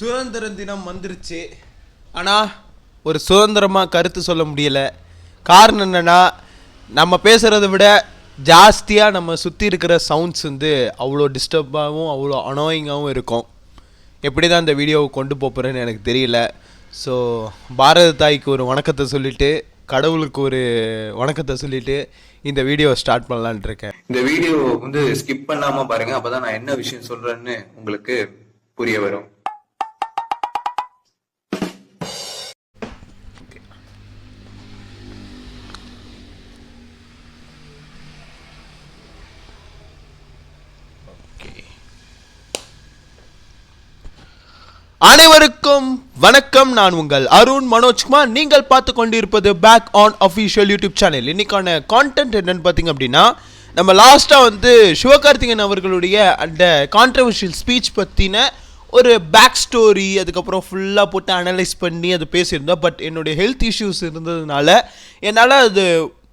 சுதந்திர தினம் வந்துருச்சு. ஆனால் ஒரு சுதந்திரமாக கருத்து சொல்ல முடியலை. காரணம் என்னென்னா, நம்ம பேசுகிறத விட ஜாஸ்தியாக நம்ம சுற்றி இருக்கிற சவுண்ட்ஸ் வந்து அவ்வளோ டிஸ்டர்பாகவும் அவ்வளோ அனோயிங்காகவும் இருக்கும். எப்படி தான் இந்த வீடியோவை கொண்டு போகிறேன்னு எனக்கு தெரியல. ஸோ பாரத தாய்க்கு ஒரு வணக்கத்தை சொல்லிவிட்டு, கடவுளுக்கு ஒரு வணக்கத்தை சொல்லிவிட்டு இந்த வீடியோவை ஸ்டார்ட் பண்ணலான் இருக்கேன். இந்த வீடியோ வந்து ஸ்கிப் பண்ணாமல் பாருங்கள், அப்போ தான் நான் என்ன விஷயம் சொல்கிறேன்னு உங்களுக்கு புரிய வரும். அனைவருக்கும் வணக்கம். நான் உங்கள் அருண் மனோஜ்குமார். நீங்கள் பார்த்து கொண்டிருப்பது back on official YouTube channel. இன்னைக்கான கான்டென்ட் என்னன்னு பார்த்தீங்க அப்படின்னா, நம்ம லாஸ்ட்டாக வந்து சிவகார்த்திகேயன் அவர்களுடைய அந்த கான்ட்ரவர்ஷியல் ஸ்பீச் பற்றின ஒரு பேக் ஸ்டோரி, அதுக்கப்புறம் ஃபுல்லாக போட்டு அனலைஸ் பண்ணி அது பேசியிருந்தோம். பட் என்னுடைய ஹெல்த் இஷ்யூஸ் இருந்ததுனால என்னால் அது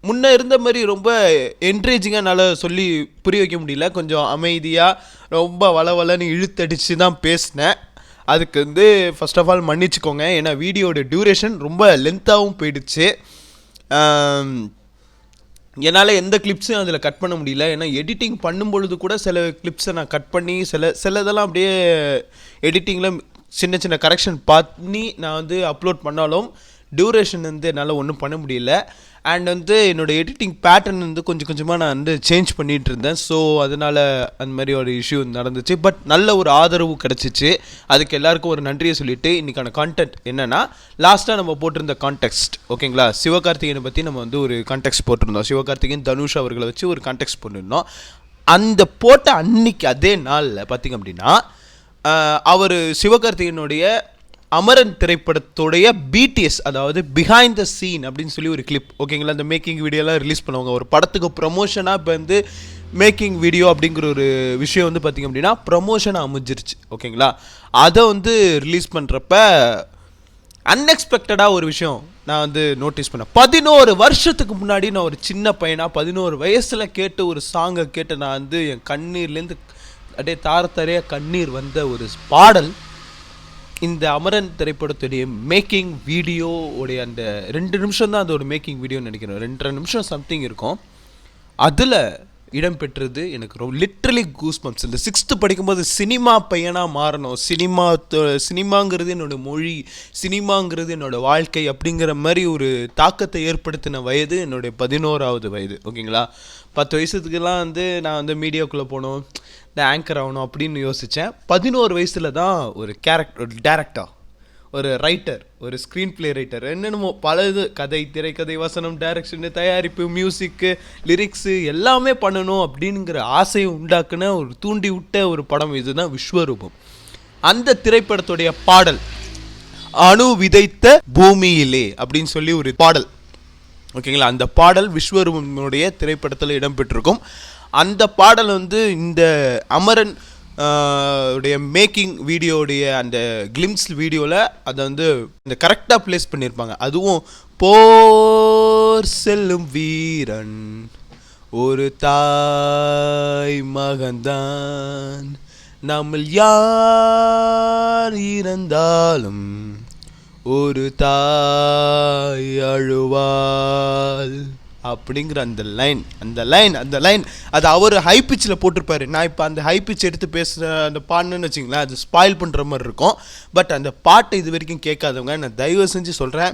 முன்னே இருந்த மாதிரி ரொம்ப என்கரேஜிங்காக என்னால் சொல்லி புரிய வைக்க முடியல. கொஞ்சம் அமைதியாக ரொம்ப வளவலன்னு இழுத்தடிச்சு தான் பேசினேன். அதுக்கு வந்து ஃபர்ஸ்ட் ஆஃப் ஆல் மன்னிச்சுக்கோங்க. ஏன்னா வீடியோட டியூரேஷன் ரொம்ப லென்த்தாகவும் போயிடுச்சு. என்னால் எந்த கிளிப்ஸையும் அதில் கட் பண்ண முடியல. ஏன்னா எடிட்டிங் பண்ணும்பொழுது கூட சில கிளிப்ஸை நான் கட் பண்ணி சில இதெல்லாம் அப்படியே எடிட்டிங்கில் சின்ன சின்ன கரெக்ஷன் பண்ணி நான் வந்து அப்லோட் பண்ணாலும் டியூரேஷன் வந்து என்னால் ஒன்றும் பண்ண முடியல. அண்ட் வந்து என்னோடய எடிட்டிங் பேட்டர்ன் வந்து கொஞ்சம் கொஞ்சமாக நான் வந்து சேஞ்ச் பண்ணிகிட்டு இருந்தேன். ஸோ அதனால் அந்த மாதிரி ஒரு இஷ்யூ நடந்துச்சு. பட் நல்ல ஒரு ஆதரவு கிடச்சிச்சு. அதுக்கு எல்லாருக்கும் ஒரு நன்றியை சொல்லிவிட்டு இன்றைக்கான கான்டென்ட் என்னென்னா, லாஸ்ட்டாக நம்ம போட்டிருந்த கான்டெக்ஸ்ட் ஓகேங்களா. சிவகார்த்திகேயனை பற்றி நம்ம வந்து ஒரு கான்டெக்ஸ்ட் போட்டிருந்தோம். சிவகார்த்திகேயன் தனுஷ் அவர்களை வச்சு ஒரு கான்டெக்ஸ்ட் போட்டிருந்தோம். அந்த போட்ட அன்னைக்கு அதே நாளில் பார்த்திங்க அப்படின்னா, அவர் சிவகார்த்திகேயனுடைய அமரன் திரைப்படத்துடைய பிடிஎஸ், அதாவது பிஹைண்ட் த சீன் அப்படின்னு சொல்லி ஒரு கிளிப் ஓகேங்களா. அந்த மேக்கிங் வீடியோலாம் ரிலீஸ் பண்ணுவாங்க. ஒரு படத்துக்கு ப்ரமோஷனாக இப்போ வந்து மேக்கிங் வீடியோ அப்படிங்கிற ஒரு விஷயம் வந்து பார்த்திங்க அப்படின்னா ப்ரமோஷனாக அமைஞ்சிருச்சு ஓகேங்களா. அதை வந்து ரிலீஸ் பண்ணுறப்ப அன்எக்ஸ்பெக்டடாக ஒரு விஷயம் நான் வந்து நோட்டீஸ் பண்ணேன். 11 வருஷத்துக்கு முன்னாடி நான் ஒரு சின்ன பையனாக 11 வயசில் கேட்டு ஒரு சாங்கை கேட்டு நான் வந்து என் கண்ணீர்லேருந்து அப்படியே தாரத்தாரையாக கண்ணீர் வந்த ஒரு பாடல் இந்த அமரன் திரைப்படத்துடைய மேக்கிங் வீடியோவுடைய அந்த 2 நிமிஷம் தான் அதோட மேக்கிங் வீடியோன்னு நினைக்கிறேன். 2.5 நிமிஷம் சம்திங் இருக்கும். அதில் இடம்பெற்றது எனக்கு ரொம்ப லிட்ரலி கூஸ் பம்ப்ஸ். இந்த 6th படிக்கும்போது சினிமா பையனாக மாறணும், சினிமாங்கிறது என்னோடய மொழி, சினிமாங்கிறது என்னோடய வாழ்க்கை அப்படிங்கிற மாதிரி ஒரு தாக்கத்தை ஏற்படுத்தின வயது என்னுடைய 11வது வயது ஓகேங்களா. 10 வயசுக்குலாம் வந்து நான் வந்து மீடியாவுக்குள்ளே போகணும், இந்த ஆங்கர் ஆகணும் அப்படின்னு யோசித்தேன். 11 வயசில் தான் ஒரு டேரக்டர், ஒரு ரைட்டர், ஒரு ஸ்க்ரீன் பிளே ரைட்டர், என்னென்னமோ பல இது கதை, திரைக்கதை, வசனம், டைரக்ஷனு, தயாரிப்பு, மியூசிக்கு, லிரிக்ஸு எல்லாமே பண்ணணும் அப்படிங்கிற ஆசையை உண்டாக்குன ஒரு தூண்டி விட்ட ஒரு படம் இதுதான் விஸ்வரூபம். அந்த திரைப்படத்துடைய பாடல் அணு விதைத்த பூமியிலே அப்படின்னு சொல்லி ஒரு பாடல் ஓகேங்களா. அந்த பாடல் விஸ்வரூபனுடைய திரைப்படத்தில் இடம்பெற்றிருக்கும். அந்த பாடல் வந்து இந்த அமரன் உடைய மேக்கிங் வீடியோடைய அந்த கிளிம்ஸ் வீடியோவில் அதை வந்து இந்த கரெக்டாக ப்ளேஸ் பண்ணியிருப்பாங்க. அதுவும் போர் செல்லும் வீரன் ஒரு தாய் மகன்தான், நம்மில் யார் இறந்தாலும் ஒரு தாய் அழுவாள் அப்படிங்கிற அந்த லைன் அது அவர் ஹை பிச்சில் போட்டிருப்பாரு. நான் இப்போ அந்த ஹை பிச் எடுத்து பேசுகிற அந்த பாட்டுன்னு வச்சிங்களேன், அது ஸ்பாயில் பண்ணுற மாதிரி இருக்கும். பட் அந்த பாட்டை இது வரைக்கும் கேட்காதவங்க நான் தயவு செஞ்சு சொல்கிறேன்,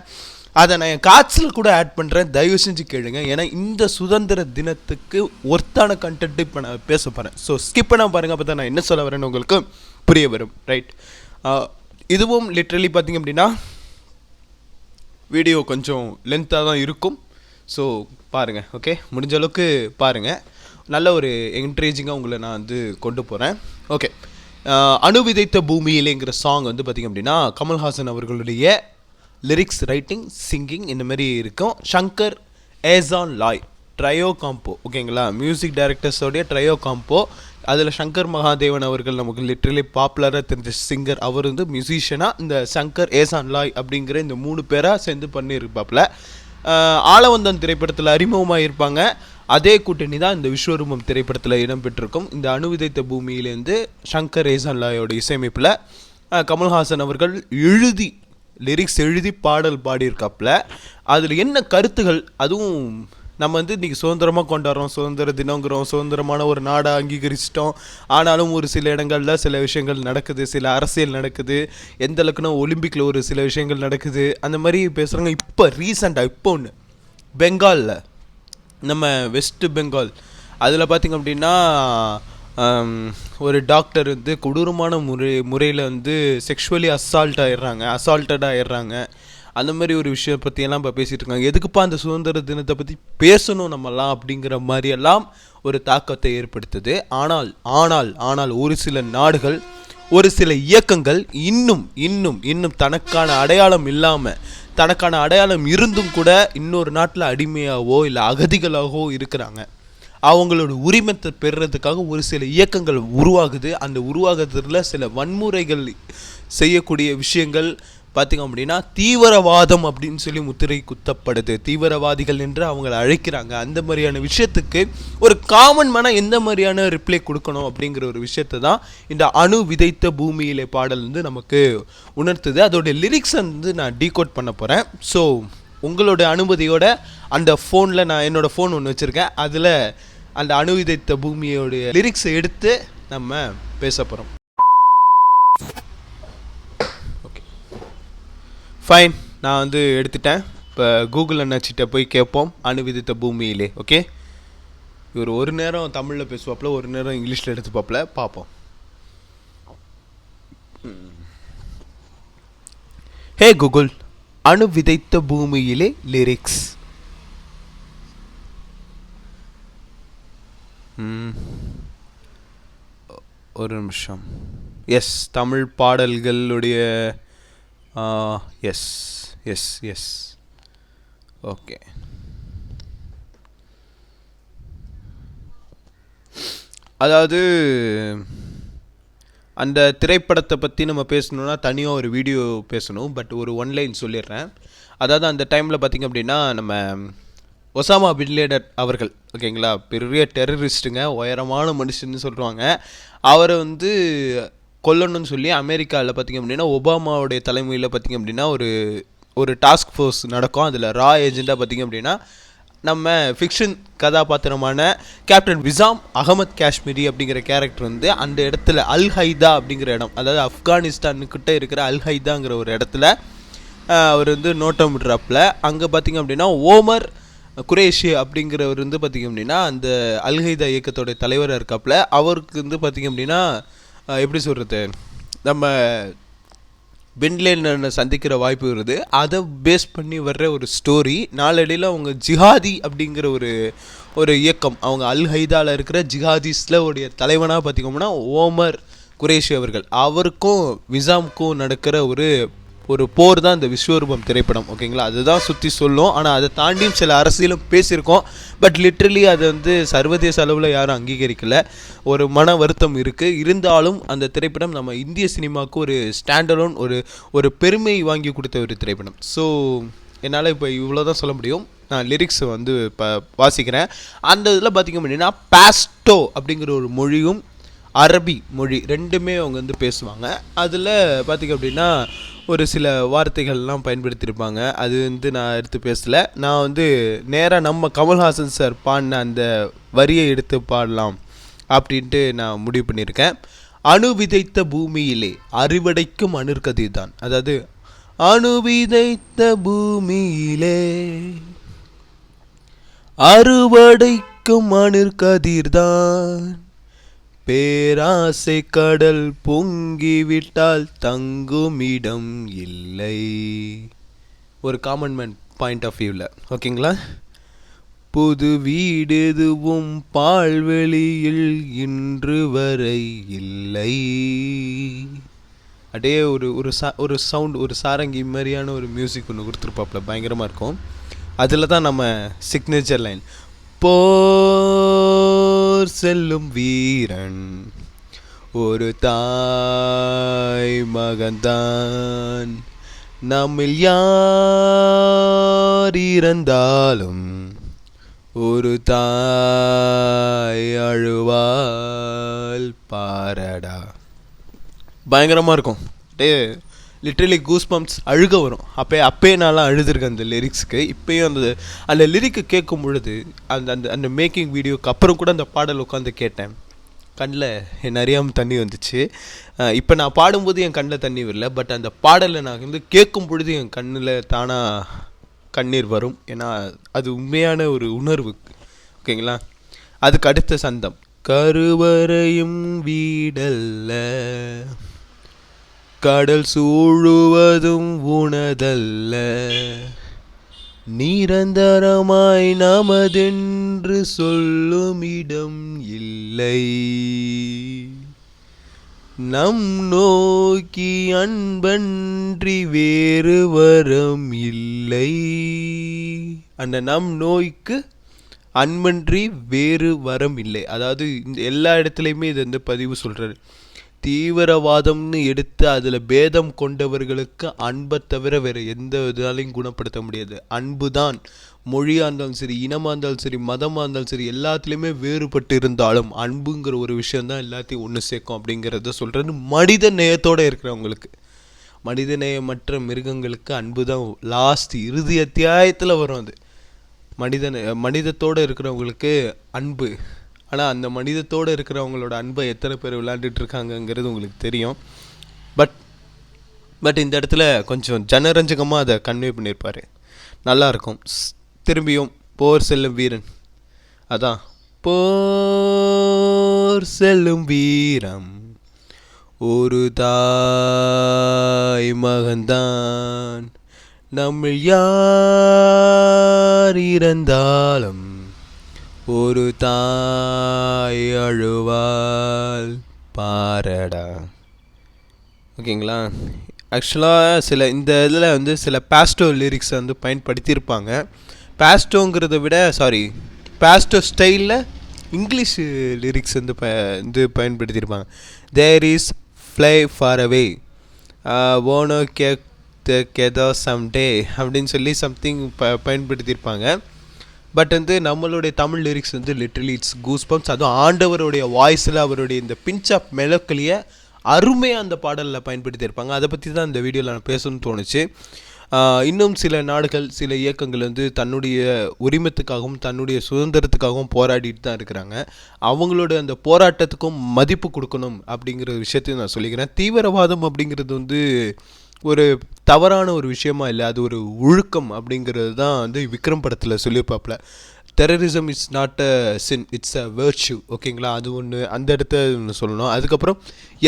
அதை நான் என் காட்சியில் கூட ஆட் பண்ணுறேன், தயவு செஞ்சு கேளுங்க. ஏன்னா இந்த சுதந்திர தினத்துக்கு ஒர்த்தான கண்டென்ட் இப்போ நான் பேச போகிறேன். ஸோ ஸ்கிப் பண்ண பாருங்கள், அப்போ தான் நான் என்ன சொல்ல வரேன்னு உங்களுக்கு புரிய வரும். ரைட், இதுவும் லிட்ரலி பார்த்திங்க அப்படின்னா வீடியோ கொஞ்சம் லென்த்தாக தான் இருக்கும். ஸோ பாருங்கள் ஓகே, முடிஞ்ச அளவுக்கு பாருங்கள். நல்ல ஒரு என்கரேஜிங்காக உங்களை நான் வந்து கொண்டு போகிறேன் ஓகே. அணு விதைத்த பூமியிலேங்கிற சாங் வந்து பார்த்திங்க அப்படின்னா கமல்ஹாசன் அவர்களுடைய லிரிக்ஸ், ரைட்டிங், சிங்கிங் இந்த மாதிரி இருக்கும். சங்கர் ஏசான் லாய் ட்ரையோ காம்போ ஓகேங்களா, மியூசிக் டைரக்டர்ஸோடைய ட்ரையோ காம்போ. அதில் சங்கர் மகாதேவன் அவர்கள் நமக்கு லிட்ரலி பாப்புலராக தெரிஞ்ச சிங்கர், அவர் வந்து மியூசிஷியனாக இந்த சங்கர் ஏசான் லாய் அப்படிங்கிற இந்த 3 பேராக சேர்ந்து பண்ணியிருப்பாப்புல. ஆளவந்தன் திரைப்படத்தில் அறிமுகமாக இருப்பாங்க. அதே கூட்டணி தான் இந்த விஸ்வரூபம் திரைப்படத்தில் இடம்பெற்றிருக்கும். இந்த அணு விதைத்த பூமியிலேருந்து சங்கர் ஏசான் லாயோட இசையமைப்பில் கமல்ஹாசன் அவர்கள் லிரிக்ஸ் எழுதி பாடல் பாடியிருக்காப்புல. அதில் என்ன கருத்துகள், அதுவும் நம்ம வந்து இன்றைக்கி சுதந்திரமாக கொண்டாடுறோம், சுதந்திர தினங்கிறோம், சுதந்திரமான ஒரு நாடாக அங்கீகரிச்சிட்டோம். ஆனாலும் ஒரு சில இடங்களில் சில விஷயங்கள் நடக்குது, சில அரசியல் நடக்குது, எந்த அளவுக்குன்னா ஒலிம்பிக்கில் ஒரு சில விஷயங்கள் நடக்குது, அந்த மாதிரி பேசுகிறாங்க. இப்போ ரீசெண்டாக ஒன்று பெங்காலில், நம்ம வெஸ்ட் பெங்கால், அதில் பார்த்திங்க அப்படின்னா ஒரு டாக்டர் வந்து கொடூரமான முறையில் வந்து செக்ஷுவலி அசால்ட்டட் ஆயிடுறாங்க. அந்த மாதிரி ஒரு விஷயம் பற்றியெல்லாம் இப்போ பேசிகிட்டு இருக்காங்க. எதுக்குப்பா அந்த சுதந்திர தினத்தை பற்றி பேசணும் நம்மலாம் அப்படிங்கிற மாதிரியெல்லாம் ஒரு தாக்கத்தை ஏற்படுத்துது. ஆனால் ஆனால் ஆனால் ஒரு சில நாடுகள், ஒரு சில இயக்கங்கள் இன்னும் தனக்கான அடையாளம் இல்லாமல், தனக்கான அடையாளம் இருந்தும் கூட இன்னொரு நாட்டில் அடிமையாகவோ இல்லை அகதிகளாகவோ இருக்கிறாங்க. அவங்களோட உரிமத்தை பெறுறதுக்காக ஒரு சில இயக்கங்கள் உருவாகுது. அந்த உருவாகிறதுல சில வன்முறைகள் செய்யக்கூடிய விஷயங்கள் பார்த்திங்க அப்படின்னா தீவிரவாதம் அப்படின்னு சொல்லி முத்திரை குத்தப்படுது. தீவிரவாதிகள் என்று அவங்களை அழைக்கிறாங்க. அந்த மாதிரியான விஷயத்துக்கு ஒரு காமன் மனம் எந்த மாதிரியான ரிப்ளை கொடுக்கணும் அப்படிங்கிற ஒரு விஷயத்தை தான் இந்த அணு விதைத்த பூமியிலே பாடல் வந்து நமக்கு உணர்த்துது. அதோடைய லிரிக்ஸை வந்து நான் டீகோட் பண்ண போகிறேன். ஸோ உங்களோட அனுமதியோட அந்த ஃபோனில், நான் என்னோடய ஃபோன் ஒன்று வச்சுருக்கேன், அதில் அந்த அணு விதைத்த பூமியோடைய லிரிக்ஸை எடுத்து நம்ம பேச போகிறோம். ஓகே ஃபைன், நான் வந்து எடுத்துட்டேன். இப்போ கூகுள் அண்ணாச்சிட்ட போய் கேட்போம், அணு விதைத்த பூமியிலே. ஓகே, இவர் ஒரு நேரம் தமிழில் பேசுவாப்புல, ஒரு நேரம் இங்கிலீஷில் எடுத்துப்பாப்புல, பார்ப்போம். ஹே கூகுள், அணு விதைத்த பூமியிலே லிரிக்ஸ். ஒரு நிமிஷம். எஸ், தமிழ் பாடல்களுடைய எஸ் எஸ் எஸ் ஓகே. அதாவது அந்த திரைப்படத்தை பற்றி நம்ம பேசணுன்னா தனியாக ஒரு வீடியோ பேசணும். பட் ஒரு ஒன்லைன் சொல்லிடுறேன். அதாவது அந்த டைமில் பார்த்திங்க அப்படின்னா நம்ம ஒசாமா பின் லேடன் அவர்கள், ஓகேங்களா, பெரிய டெரரிஸ்ட்டுங்க, உயரமான மனுஷன்னு சொல்லுவாங்க. அவரை வந்து கொல்லணும்னு சொல்லி அமெரிக்காவில் பார்த்திங்க அப்படின்னா ஒபாமாவுடைய தலைமையில் பார்த்திங்க அப்படின்னா ஒரு டாஸ்க் ஃபோர்ஸ் நடக்கும். அதில் ஏஜெண்டாக பார்த்திங்க அப்படின்னா நம்ம ஃபிக்ஷன் கதாபாத்திரமான கேப்டன் விசாம் அகமத் காஷ்மீரி அப்படிங்கிற கேரக்டர் வந்து அந்த இடத்துல அல்-ஹைதா அப்படிங்கிற இடம், அதாவது ஆப்கானிஸ்தானுக்கிட்ட இருக்கிற அல்-ஹைதாங்கிற ஒரு இடத்துல அவர் வந்து நோட்டம் விடுறாப்புல. அங்கே பார்த்திங்க அப்படின்னா ஓமர் குரேஷி அப்படிங்கிறவர் வந்து பார்த்திங்க அப்படின்னா அந்த அல்-ஹைதா இயக்கத்தோடைய தலைவராக இருக்காப்புல. அவருக்கு வந்து பார்த்திங்க அப்படின்னா எப்படி சொல்கிறது, நம்ம பின்லேடனை சந்திக்கிற வாய்ப்பு வருது. அதை பேஸ் பண்ணி வர்ற ஒரு ஸ்டோரி. நாளடியில் அவங்க ஜிஹாதி அப்படிங்கிற ஒரு இயக்கம், அவங்க அல்-ஹைதாவில் இருக்கிற ஜிஹாதிஸில் உடைய தலைவனாக பார்த்திங்கன்னா ஓமர் குரேஷி அவர்கள், அவருக்கும் விசாமுக்கும் நடக்கிற ஒரு போர் தான் இந்த விஸ்வரூபம் திரைப்படம். ஓகேங்களா, அதுதான் சுற்றி சொல்லும். ஆனால் அதை தாண்டியும் சில அரசியலும் பேசியிருக்கோம். பட் லிட்ரலி அதை வந்து சர்வதேச அளவில் யாரும் அங்கீகரிக்கலை. ஒரு மன வருத்தம் இருக்குது. இருந்தாலும் அந்த திரைப்படம் நம்ம இந்திய சினிமாவுக்கு ஒரு ஸ்டாண்டலோன், ஒரு பெருமை வாங்கி கொடுத்த ஒரு திரைப்படம். ஸோ என்னால் இப்போ இவ்வளோ தான் சொல்ல முடியும். நான் லிரிக்ஸை வந்து இப்போ வாசிக்கிறேன். அந்த இதில் பார்த்திங்க அப்படின்னா பாஸ்டோ அப்படிங்கிற ஒரு மொழியும் அரபி மொழி ரெண்டுமே அவங்க வந்து பேசுவாங்க. அதில் பார்த்திங்க அப்படின்னா ஒரு சில வார்த்தைகள்லாம் பயன்படுத்தியிருப்பாங்க. அது வந்து நான் எடுத்து பேசலை. நான் வந்து நேராக நம்ம கமல்ஹாசன் சார் பாடின அந்த வரியை எடுத்து பாடலாம் அப்படின்ட்டு நான் முடிவு பண்ணியிருக்கேன். அணு விதைத்த பூமியிலே அறுவடைக்கும் அணுற்கதிர் தான். அதாவது அணு விதைத்த பூமியிலே அறுவடைக்கும் அணுற்கதிர் தான், பேராசை கடல் பொங்கிவிட்டால் தங்கும் இடம் இல்லை. ஒரு காமன் மேன் பாயிண்ட் ஆஃப் வியூவில், ஓகேங்களா. புது வீடு எதுவும் பால்வெளியில் இன்று வரை இல்லை. அப்படியே ஒரு சவுண்ட், ஒரு சாரங்கி மாதிரியான ஒரு மியூசிக் ஒன்று கொடுத்துருப்பாப்புல, பயங்கரமாக இருக்கும். அதில் தான் நம்ம சிக்னேச்சர் லைன், போர் செல்லும் வீரன் ஒரு தாய் மகன்தான், நம்மில் யார் இறந்தாலும் ஒரு தாய் அழுவால் பாரடா. பயங்கரமாக இருக்கும். அப்படியே லிட்ரலி கூஸ் பம்ப்ஸ் அழுக வரும். அப்பயே நான்லாம் அழுதுருக்கேன் அந்த லிரிக்ஸுக்கு. இப்போயும் அந்த லிரிக்கு கேட்கும் பொழுது அந்த அந்த அந்த மேக்கிங் வீடியோக்கு அப்புறம் கூட அந்த பாடல் உட்காந்து கேட்டேன். கண்ணில் என் அறியாமல் தண்ணி வந்துச்சு. இப்போ நான் பாடும்போது என் கண்ணில் தண்ணி வரல, பட் அந்த பாடலை நான் கேட்கும் பொழுது என் கண்ணில் தானாக கண்ணீர் வரும். ஏன்னா அது உண்மையான ஒரு உணர்வு. ஓகேங்களா? அதுக்கு அடுத்த சந்தம். கருவறையும் வீடல்ல, கடல் சூழுவதும் உனதல்ல, நிரந்தரமாய் நமதென்று சொல்லும் இடம் இல்லை, நம் நோக்கி அன்பன்றி வேறு வரம் இல்லை. அந்த நம் நோய்க்கு அன்பன்றி வேறு வரம் இல்லை. அதாவது இந்த எல்லா இடத்துலையுமே இது பதிவு சொல்கிறாரு. தீவிரவாதம்னு எடுத்து அதில் பேதம் கொண்டவர்களுக்கு அன்பை தவிர வேறு எந்த இதாலையும் குணப்படுத்த முடியாது. அன்பு தான் மொழியாக இருந்தாலும் சரி, இனமாக இருந்தாலும் சரி, மதமாக இருந்தாலும் சரி, எல்லாத்துலேயுமே வேறுபட்டு இருந்தாலும் அன்புங்கிற ஒரு விஷயந்தான் எல்லாத்தையும் ஒன்று சேர்க்கும் அப்படிங்கிறத சொல்கிறது. மனித நேயத்தோடு இருக்கிறவங்களுக்கு, மனித நேயமற்ற மிருகங்களுக்கு அன்பு தான் லாஸ்ட் இறுதி அத்தியாயத்தில் வரும். அது மனிதத்தோடு இருக்கிறவங்களுக்கு அன்பு. ஆனால் அந்த மனிதத்தோடு இருக்கிறவங்களோட அன்பை எத்தனை பேர் விளையாண்டுட்டு இருக்காங்கங்கிறது உங்களுக்கு தெரியும். பட் இந்த இடத்துல கொஞ்சம் ஜனரஞ்சகமாக அதை கன்வே பண்ணியிருப்பார். நல்லாயிருக்கும். திரும்பியும் போர் செல்லும் வீரன், அதான் போர் செல்லும் வீரம் ஒரு தாய் மகன்தான், நம்மில் யார் இறந்தாலும் ஒரு தாய் அழுவாள் பாரடா. ஓகேங்களா? ஆக்சுவலாக இந்த இதில் சில பாஸ்டோ லிரிக்ஸை பயன்படுத்தியிருப்பாங்க. பாஸ்டோங்கிறத விட பாஸ்டோ ஸ்டைலில் இங்கிலீஷ் லிரிக்ஸ் பயன்படுத்தியிருப்பாங்க. There is fly far away, ஓனோ கெதோ சம்டே அப்படின்னு சொல்லி சம்திங் பயன்படுத்தியிருப்பாங்க. பட் நம்மளுடைய Tamil lyrics literally it's goose bumps. அதுவும் ஆண்டவருடைய வாய்ஸில் அவருடைய இந்த பிஞ்ச் ஆஃப் மெலோக்கலியை அருமையாக அந்த பாடலில் பயன்படுத்தியிருப்பாங்க. அதை பற்றி தான் இந்த வீடியோவில் நான் பேசணும்னு தோணுச்சு. இன்னும் சில நாடுகள், சில இயக்கங்கள் தன்னுடைய உரிமத்துக்காகவும் தன்னுடைய சுதந்திரத்துக்காகவும் போராடிட்டு தான் இருக்கிறாங்க. அவங்களோட அந்த போராட்டத்துக்கும் மதிப்பு கொடுக்கணும் அப்படிங்கிற விஷயத்தையும் நான் சொல்லிக்கிறேன். தீவிரவாதம் அப்படிங்கிறது ஒரு தவறான ஒரு விஷயமா இல்லை, அது ஒரு ஒழுக்கம் அப்படிங்கிறது தான் விக்ரம் படத்தில் சொல்லியிருப்பாப்புல. Terrorism it's not a sin, it's a virtue. ஓகேங்களா? அது ஒன்று அந்த இடத்த ஒன்று சொல்லணும். அதுக்கப்புறம்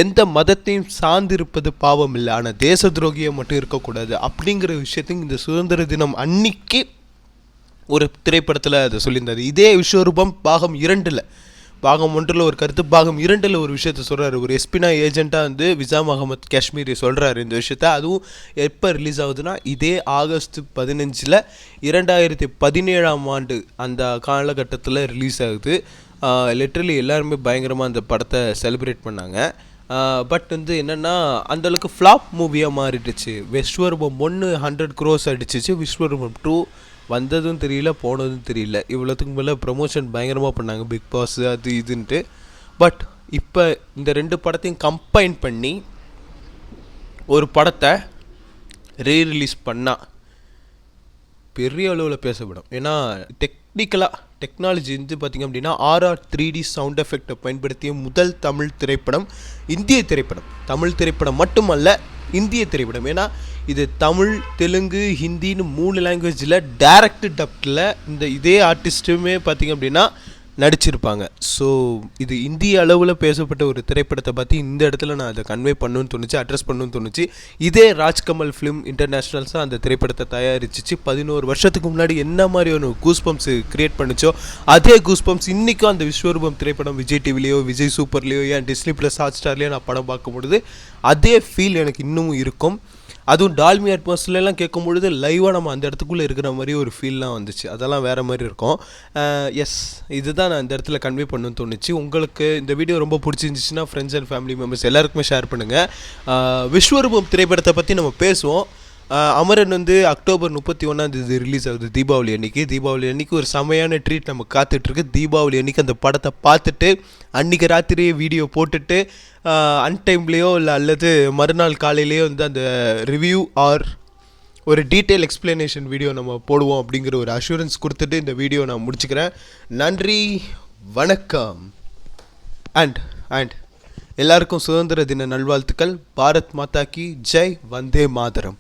எந்த மதத்தையும் சார்ந்திருப்பது பாவம் இல்லை, ஆனால் தேச துரோகியை மட்டும் இருக்கக்கூடாது அப்படிங்கிற விஷயத்தையும் இந்த சுதந்திர தினம் அன்னைக்கு ஒரு திரைப்படத்தில் அதை சொல்லியிருந்தார். இதே விஸ்வரூபம் பாகம் 2, பாகம் 1 ஒரு கருத்து, பாகம் 2 ஒரு விஷயத்த சொல்கிறாரு. ஒரு எஸ்பினா ஏஜென்ட்டாக விசாம் அகமது காஷ்மீரி சொல்கிறாரு இந்த விஷயத்த. அதுவும் எப்போ ரிலீஸ் ஆகுதுன்னா இதே ஆகஸ்ட் 15 2017 ஆண்டு அந்த காலகட்டத்தில் ரிலீஸ் ஆகுது. லிட்ரலி எல்லாருமே பயங்கரமாக அந்த படத்தை செலிப்ரேட் பண்ணாங்க. பட் என்னென்னா அந்தளவுக்கு ஃப்ளாப் மூவியாக மாறிடுச்சு. விஸ்வரூபம் 1 100 crores அடிச்சிச்சு. விஸ்வரூபம் 2 வந்ததும் தெரியல, போனதும் தெரியல. இவ்வளோத்துக்கு மேலே ப்ரமோஷன் பயங்கரமாக பண்ணாங்க, பிக் பாஸ் அது இதுன்ட்டு. பட் இப்போ இந்த 2 படத்தையும் கம்பைன் பண்ணி ஒரு படத்தை ரீரிலீஸ் பண்ணால் பெரிய அளவில் பேசப்படும். ஏன்னா டெக்னாலஜி பார்த்திங்க அப்படின்னா RR 3D சவுண்ட் எஃபெக்டை பயன்படுத்திய முதல் தமிழ் திரைப்படம், இந்திய திரைப்படம். தமிழ் திரைப்படம் மட்டுமல்ல, இந்திய திரைப்படம். ஏன்னா இது தமிழ், தெலுங்கு, ஹிந்தின்னு 3 லாங்குவேஜில் டைரக்ட் டப்டில் இதே ஆர்டிஸ்ட்டுமே பார்த்திங்க அப்படின்னா நடிச்சிருப்பாங்க. ஸோ இது இந்திய அளவில் பேசப்பட்ட ஒரு திரைப்படத்தை பற்றி இந்த இடத்துல நான் அதை கன்வே பண்ணணும்னு தோணுச்சு, அட்ரஸ் பண்ணணும்னு தோணுச்சு. இதே ராஜ்கமல் ஃபிலிம் இன்டர்நேஷ்னல்ஸாக அந்த திரைப்படத்தை தயாரிச்சிச்சு. 11 வருஷத்துக்கு முன்னாடி என்ன மாதிரி ஒரு கூஸ் பம்ப்ஸ் க்ரியேட் பண்ணிச்சோ அதே கூஸ் பம்ப்ஸ் இன்றைக்கும் அந்த விஸ்வரூபம் திரைப்படம் விஜய் டிவிலையோ, விஜய் சூப்பர்லேயோ, ஏன் டிஸ்னி ப்ளஸ் ஹாட்ஸ்டார்லேயோ நான் படம் பார்க்கும்பொழுது அதே ஃபீல் எனக்கு இன்னமும் இருக்கும். அதுவும் டால்மி அட்மாஸ்ஃபியர்லாம் கேட்கும்பொழுது லைவாக நம்ம அந்த இடத்துக்குள்ளே இருக்கிற மாதிரி ஒரு ஃபீல்லாம் வந்துச்சு. அதெல்லாம் வேறு மாதிரி இருக்கும். எஸ், இதுதான் நான் இந்த இடத்துல கன்வே பண்ணணும்னு தோணுச்சு. உங்களுக்கு இந்த வீடியோ ரொம்ப பிடிச்சிருந்துச்சுன்னா ஃப்ரெண்ட்ஸ் அண்ட் ஃபேமிலி மெம்பர்ஸ் எல்லாருக்குமே ஷேர் பண்ணுங்கள். விஸ்வரூபம் திரைப்படத்தை பற்றி நம்ம பேசுவோம். அமரன் வந்து அக்டோபர் 31 ரிலீஸ் ஆகுது தீபாவளி அன்னைக்கு ஒரு செமையான ட்ரீட் நம்ம காத்துட்ருக்கு. தீபாவளி அன்னைக்கு அந்த படத்தை பார்த்துட்டு அன்றைக்கி ராத்திரியே வீடியோ போட்டுட்டு அன்டைம்லேயோ இல்லை அல்லது மறுநாள் காலையிலேயோ வந்து அந்த ரிவ்யூ ஆர் ஒரு டீட்டெயில் எக்ஸ்பிளனேஷன் வீடியோ நம்ம போடுவோம் அப்படிங்கிற ஒரு அஷூரன்ஸ் கொடுத்துட்டு இந்த வீடியோ நான் முடிச்சுக்கிறேன். நன்றி, வணக்கம். அண்ட் எல்லாருக்கும் சுதந்திர தின நல்வாழ்த்துக்கள். பாரத் மாதா கி ஜெய், வந்தே மாதரம்.